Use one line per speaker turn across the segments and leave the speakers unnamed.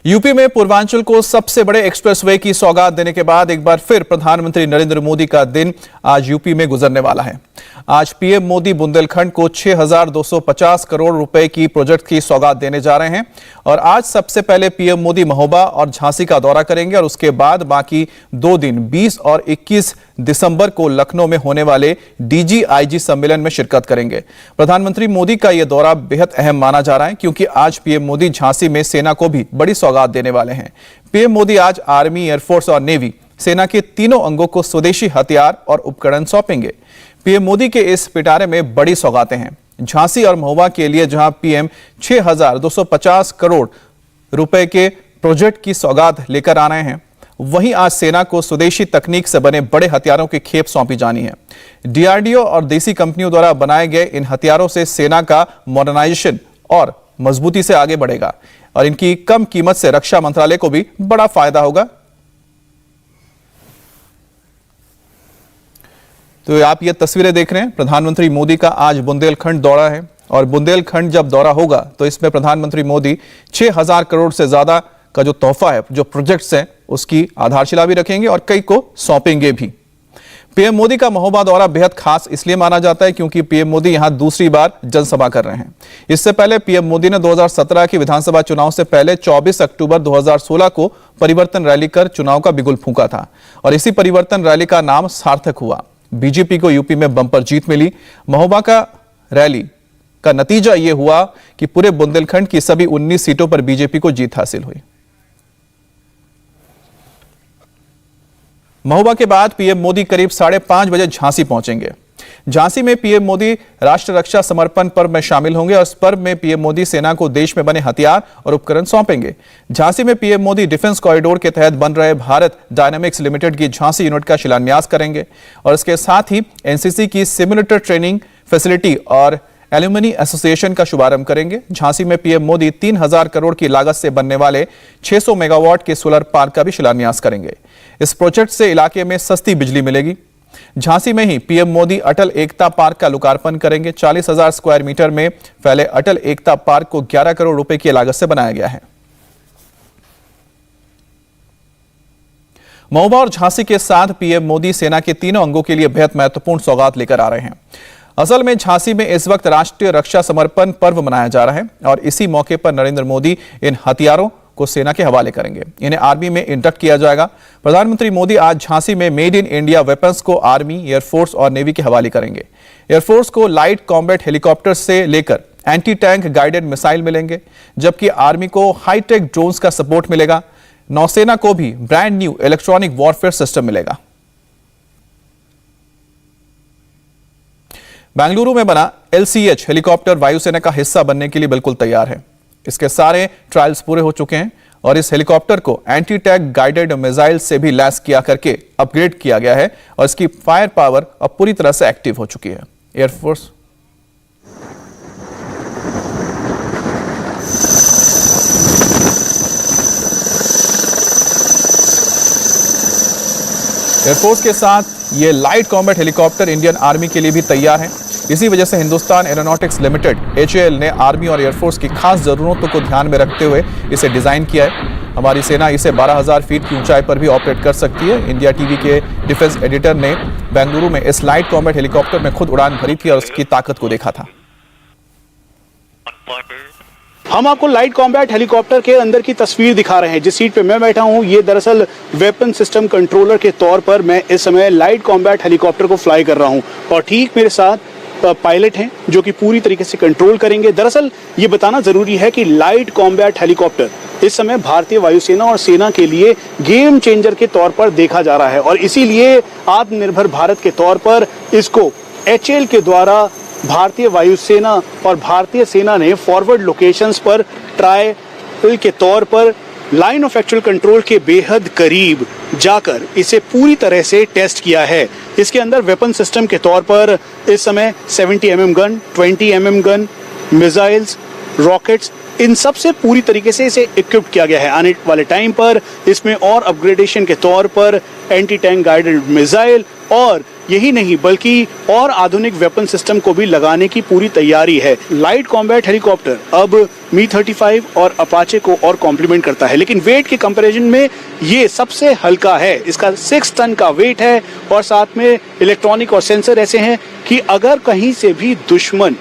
UP में पूर्वांचल को सबसे बड़े एक्सप्रेसवे की सौगात देने के बाद एक बार फिर प्रधानमंत्री नरेंद्र मोदी का दिन आज यूपी में गुजरने वाला है। आज पीएम मोदी बुंदेलखंड को 6,250 करोड़ रुपए की प्रोजेक्ट की सौगात देने जा रहे हैं और आज सबसे पहले पीएम मोदी महोबा और झांसी का दौरा करेंगे और उसके बाद बाकी 2 दिन 20 और 21 दिसंबर को लखनऊ में होने वाले डीजीआईजी सम्मेलन में शिरकत करेंगे। प्रधानमंत्री मोदी का यह दौरा बेहद अहम माना जा रहा है क्योंकि आज पीएम मोदी झांसी में सेना को भी बड़ी सौगात देने वाले हैं। पीएम मोदी आज आर्मी, एयरफोर्स और नेवी सेना के तीनों अंगों को स्वदेशी हथियार और उपकरण सौंपेंगे। पीएम मोदी के इस पिटारे में बड़ी सौगातें हैं। झांसी और महोबा के लिए जहां पीएम 6,250 करोड़ रुपए के प्रोजेक्ट की सौगात लेकर आ रहे हैं, वहीं आज सेना को स्वदेशी तकनीक से बने बड़े हथियारों की खेप सौंपी जानी है। डीआरडीओ और देसी कंपनियों द्वारा बनाए गए इन हथियारों से सेना का मॉडर्नाइजेशन और मजबूती से आगे बढ़ेगा और इनकी कम कीमत से रक्षा मंत्रालय को भी बड़ा फायदा होगा। तो आप ये तस्वीरें देख रहे हैं, प्रधानमंत्री मोदी का आज बुंदेलखंड दौरा है और बुंदेलखंड जब दौरा होगा तो इसमें प्रधानमंत्री मोदी 6,000 करोड़ से ज्यादा का जो तोहफा है, जो प्रोजेक्ट्स हैं, उसकी आधारशिला भी रखेंगे और कई को सौंपेंगे भी। पीएम मोदी का महोबा दौरा बेहद खास इसलिए माना जाता है क्योंकि पीएम मोदी यहां दूसरी बार जनसभा कर रहे हैं। इससे पहले पीएम मोदी ने 2017 की विधानसभा चुनाव से पहले 24 अक्टूबर 2016 को परिवर्तन रैली कर चुनाव का बिगुल फूंका था और इसी परिवर्तन रैली का नाम सार्थक हुआ। बीजेपी को यूपी में बंपर जीत मिली। महोबा का रैली का नतीजा यह हुआ कि पूरे बुंदेलखंड की सभी 19 सीटों पर बीजेपी को जीत हासिल हुई। महोबा के बाद पीएम मोदी करीब 5:30 बजे झांसी पहुंचेंगे। झांसी में पीएम मोदी राष्ट्र रक्षा समर्पण पर्व में शामिल होंगे और इस पर्व में पीएम मोदी सेना को देश में बने हथियार और उपकरण सौंपेंगे। झांसी में पीएम मोदी डिफेंस कॉरिडोर के तहत बन रहे भारत डायनामिक्स लिमिटेड की झांसी यूनिट का शिलान्यास करेंगे और इसके साथ ही एनसीसी की सिम्युलेटर ट्रेनिंग फैसिलिटी और एल्यूमिनी एसोसिएशन का शुभारंभ करेंगे। झांसी में पीएम मोदी 3,000 करोड़ की लागत से बनने वाले 600 मेगावाट के सोलर पार्क का भी शिलान्यास करेंगे। इस प्रोजेक्ट से इलाके में सस्ती बिजली मिलेगी। झांसी में ही पीएम मोदी अटल एकता पार्क का लोकार्पण करेंगे। 40,000 स्क्वायर मीटर में फैले अटल एकता पार्क को 11 करोड़ रुपए की लागत से बनाया गया है। महोबा और झांसी के साथ पीएम मोदी सेना के तीनों अंगों के लिए बेहद महत्वपूर्ण सौगात लेकर आ रहे हैं। असल में झांसी में इस वक्त राष्ट्रीय रक्षा समर्पण पर्व मनाया जा रहा है और इसी मौके पर नरेंद्र मोदी इन हथियारों को सेना के हवाले करेंगे। इन्हें आर्मी में इंडक्ट किया जाएगा। प्रधानमंत्री मोदी आज झांसी में मेड इन इंडिया वेपन्स को आर्मी, एयरफोर्स और नेवी के हवाले करेंगे। एयरफोर्स को लाइट कॉम्बैट हेलीकॉप्टर से लेकर एंटी टैंक गाइडेड मिसाइल मिलेंगे, जबकि आर्मी को हाईटेक ड्रोन्स का सपोर्ट मिलेगा। नौसेना को भी brand new electronic warfare system मिलेगा। बेंगलुरु में बना LCH हेलीकॉप्टर वायुसेना का हिस्सा बनने के लिए बिल्कुल तैयार है। इसके सारे ट्रायल्स पूरे हो चुके हैं और इस हेलीकॉप्टर को एंटी टैंक गाइडेड मिसाइल से भी लैस किया करके अपग्रेड किया गया है और इसकी फायर पावर अब पूरी तरह से एक्टिव हो चुकी है। एयरफोर्स के साथ ये light combat helicopter Indian army के लिए भी तैयार है। इसी वजह से हिंदुस्तान एरोनॉटिक्स लिमिटेड HAL ने आर्मी और एयरफोर्स की खास जरूरतों को ध्यान में रखते हुए इसे डिजाइन किया है। हमारी सेना इसे 12,000 फीट की ऊंचाई पर भी ऑपरेट कर सकती है। इंडिया टीवी के डिफेंस एडिटर ने बेंगलुरु में इस लाइट कॉम्बैट हेलीकॉप्टर में खुद उड़ान भरी थी और उसकी ताकत को देखा था।
हम आपको लाइट कॉम्बैट हेलीकॉप्टर के अंदर की तस्वीर दिखा रहे हैं। जिस सीट पे मैं बैठा हूं, ये दरअसल वेपन सिस्टम कंट्रोलर के तौर पर मैं इस समय लाइट कॉम्बैट हेलीकॉप्टर को फ्लाई कर रहा हूं और ठीक मेरे साथ पायलट हैं जो कि पूरी तरीके से कंट्रोल करेंगे। दरअसल ये बताना जरूरी है कि लाइट कॉम्बैट हेलीकॉप्टर इस समय भारतीय वायुसेना और सेना के लिए गेम चेंजर के तौर पर देखा जा रहा है और इसीलिए आत्मनिर्भर भारत के तौर पर इसको HAL के द्वारा भारतीय वायुसेना और भारतीय सेना ने फॉरवर्ड लोकेशंस पर ट्रायल के तौर पर लाइन ऑफ एक्चुअल कंट्रोल के बेहद करीब जाकर इसे पूरी तरह से टेस्ट किया है। इसके अंदर वेपन सिस्टम के तौर पर इस समय 70 mm gun, 20 mm gun, missiles, rockets, इन सब से पूरी तरीके से इसे इक्विप्ड किया गया है। आने वाले टाइम पर इसमें और अपग्रेडेशन के तौर पर एंटी टैंक गाइडेड मिसाइल और यही नहीं बल्कि और आधुनिक वेपन सिस्टम को भी लगाने की पूरी तैयारी है। लाइट कॉम्बैट हेलीकॉप्टर अब मी-35 और अपाचे को और कॉम्प्लीमेंट करता है, लेकिन वेट के कंपैरिजन में ये सबसे हल्का है। इसका 6 टन का वेट है और साथ में इलेक्ट्रॉनिक और सेंसर ऐसे हैं कि अगर कहीं से भी दुश्मन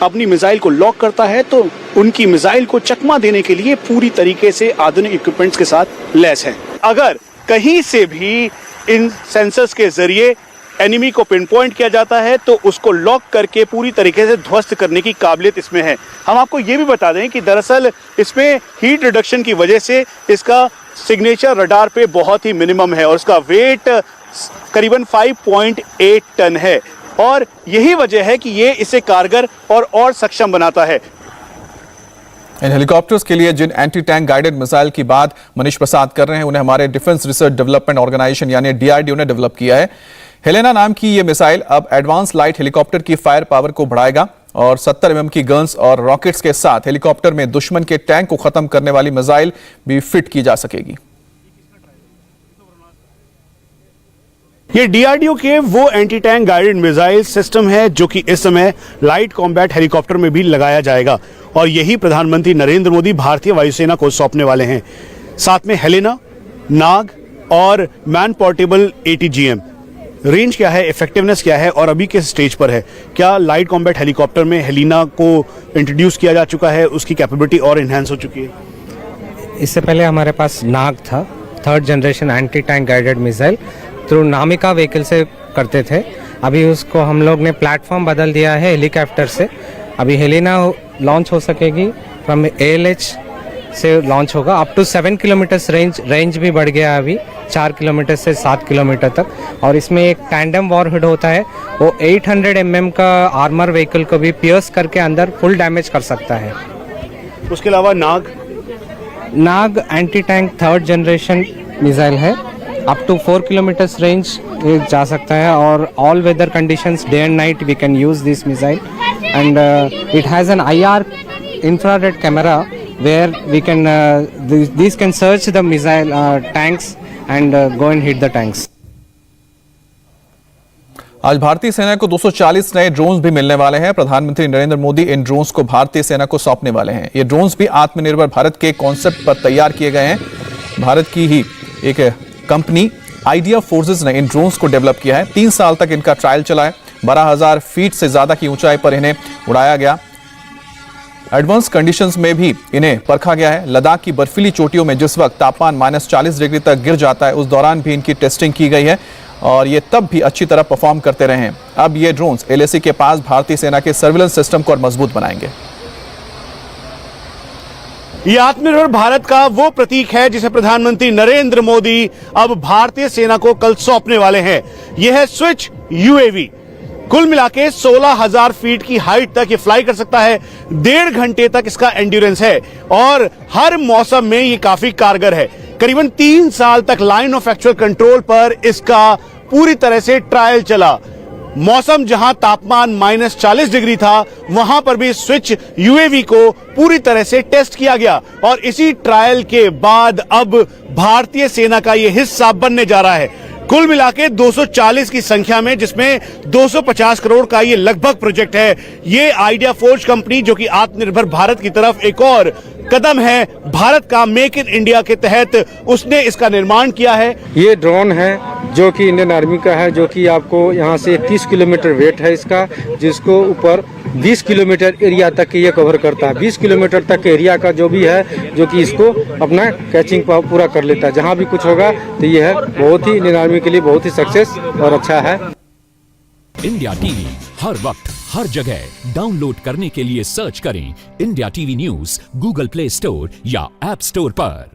अपनी मिसाइल को लॉक करता है तो उनकी मिसाइल को चकमा देने के लिए पूरी तरीके से आधुनिक इक्विपमेंट्स के साथ लैस है। अगर कहीं से भी इन सेंसर्स के जरिए एनिमी को पिन पॉइंट किया जाता है तो उसको लॉक करके पूरी तरीके से ध्वस्त करने की काबिलियत इसमें है। हम आपको ये भी बता दें कि दरअसल इसमें हीट रिडक्शन की वजह से इसका सिग्नेचर रडार पे बहुत ही मिनिमम है और उसका वेट करीबन 5.8 टन है और यही वजह है कि ये इसे कारगर और सक्षम बनाता है।
इन हेलीकॉप्टर्स के लिए जिन एंटी टैंक गाइडेड मिसाइल की बात मनीष प्रसाद कर रहे हैं उन्हें हमारे डिफेंस रिसर्च डेवलपमेंट ऑर्गेनाइजेशन यानी DRDO ने डेवलप किया है। हेलेना नाम की ये मिसाइल अब एडवांस लाइट हेलीकॉप्टर की फायर पावर को बढ़ाएगा और 70 mm की गन्स और रॉकेट्स के साथ हेलीकॉप्टर में दुश्मन के टैंक को खत्म करने वाली मिसाइल भी फिट की जा सकेगी।
ये DRDO के वो anti tank guided missile system है जो कि इस समय लाइट कॉम्बैट हेलीकॉप्टर में भी लगाया जाएगा और यही प्रधानमंत्री नरेंद्र मोदी भारतीय वायुसेना को सौंपने वाले हैं। साथ में हेलेना, नाग और मैन पोर्टेबल ATGM। रेंज क्या है, इफेक्टिवनेस क्या है और अभी किस स्टेज पर है? क्या लाइट कॉम्बैट हेलीकॉप्टर में हेलिना को इंट्रोड्यूस किया जा चुका है, उसकी कैपेबिलिटी और इन्हांस हो चुकी है?
इससे पहले हमारे पास नाग था, 3rd generation anti tank guided missile through NAMICA vehicle से करते थे। अभी उसको हम लोग ने प्लेटफॉर्म बदल दिया है हेलीकॉप्टर से। अभी हेलिना लॉन्च हो सकेगी, फ्रॉम ALH से लॉन्च होगा। अप टू 7 किलोमीटर्स रेंज भी बढ़ गया अभी, 4 किलोमीटर से 7 किलोमीटर तक। और इसमें एक टैंडम वॉरहेड होता है, वो 800 mm का आर्मर व्हीकल को भी पियर्स करके अंदर फुल डैमेज कर सकता है।
उसके अलावा Nag
anti tank 3rd generation missile है, अप टू 4 किलोमीटर्स रेंज जा सकता है और all weather conditions day and night we can use this missile and it has an IR infrared camera where we can these can search the missile tanks and go and hit the tanks.
आज भारतीय सेना को 240 नए drones भी मिलने वाले हैं। प्रधानमंत्री नरेंद्र मोदी इन ड्रोन्स को भारतीय सेना को सौंपने वाले हैं। ये ड्रोन्स भी आत्मनिर्भर भारत के कॉन्सेप्ट पर तैयार किए गए हैं। भारत की ही एक कंपनी आइडिया फोर्सेस ने इन ड्रोन्स को डेवलप किया है। 3 साल तक इनका ट्रायल चला है। 12,000 फीट से ज्यादा की ऊंचाई पर इन्हें उड़ाया गया। एडवांस कंडीशंस में भी इन्हें परखा गया है। लद्दाख की बर्फीली चोटियों में जिस वक्त तापमान -40 डिग्री तक गिर जाता है, उस दौरान भी इनकी टेस्टिंग की गई है और ये तब भी अच्छी तरह परफॉर्म करते रहे हैं। अब ये ड्रोन्स LAC के पास भारतीय सेना के सर्विलेंस सिस्टम को और मजबूत बनाएंगे।
ये आत्मनिर्भर भारत का वो प्रतीक है जिसे प्रधानमंत्री नरेंद्र मोदी अब भारतीय सेना को कल सौंपने वाले हैं। यह है स्विच UAV। कुल मिला के 16,000 फीट की हाइट तक ये फ्लाई कर सकता है। 1.5 घंटे तक इसका एंड्योरेंस है और हर मौसम में ये काफी कारगर है। करीबन 3 साल तक लाइन ऑफ एक्चुअल कंट्रोल पर इसका पूरी तरह से ट्रायल चला। मौसम जहां तापमान -40 डिग्री था, वहां पर भी स्विच UAV को पूरी तरह से टेस्ट किया गया और इसी ट्रायल के बाद अब भारतीय सेना का यह हिस्सा बनने जा रहा है। कुल मिलाके 240 की संख्या में, जिसमें 250 करोड़ का ये लगभग प्रोजेक्ट है। ये आइडिया फोर्ज कंपनी जो कि आत्मनिर्भर भारत की तरफ एक और कदम है भारत का मेक इन इंडिया के तहत, उसने इसका निर्माण किया है।
ये ड्रोन है जो कि इंडियन आर्मी का है, जो कि आपको यहाँ से 30 किलोमीटर वेट है इसका, जिसको ऊपर 20 किलोमीटर एरिया तक ये कवर करता है। 20 किलोमीटर तक एरिया का जो भी है, जो कि इसको अपना कैचिंग पूरा कर लेता है। जहाँ भी कुछ होगा तो ये है बहुत ही इंडियन आर्मी के लिए बहुत ही सक्सेस और अच्छा है।
इंडिया टीवी हर वक्त हर जगह डाउनलोड करने के लिए सर्च करें India TV news Google play store या ऐप स्टोर पर।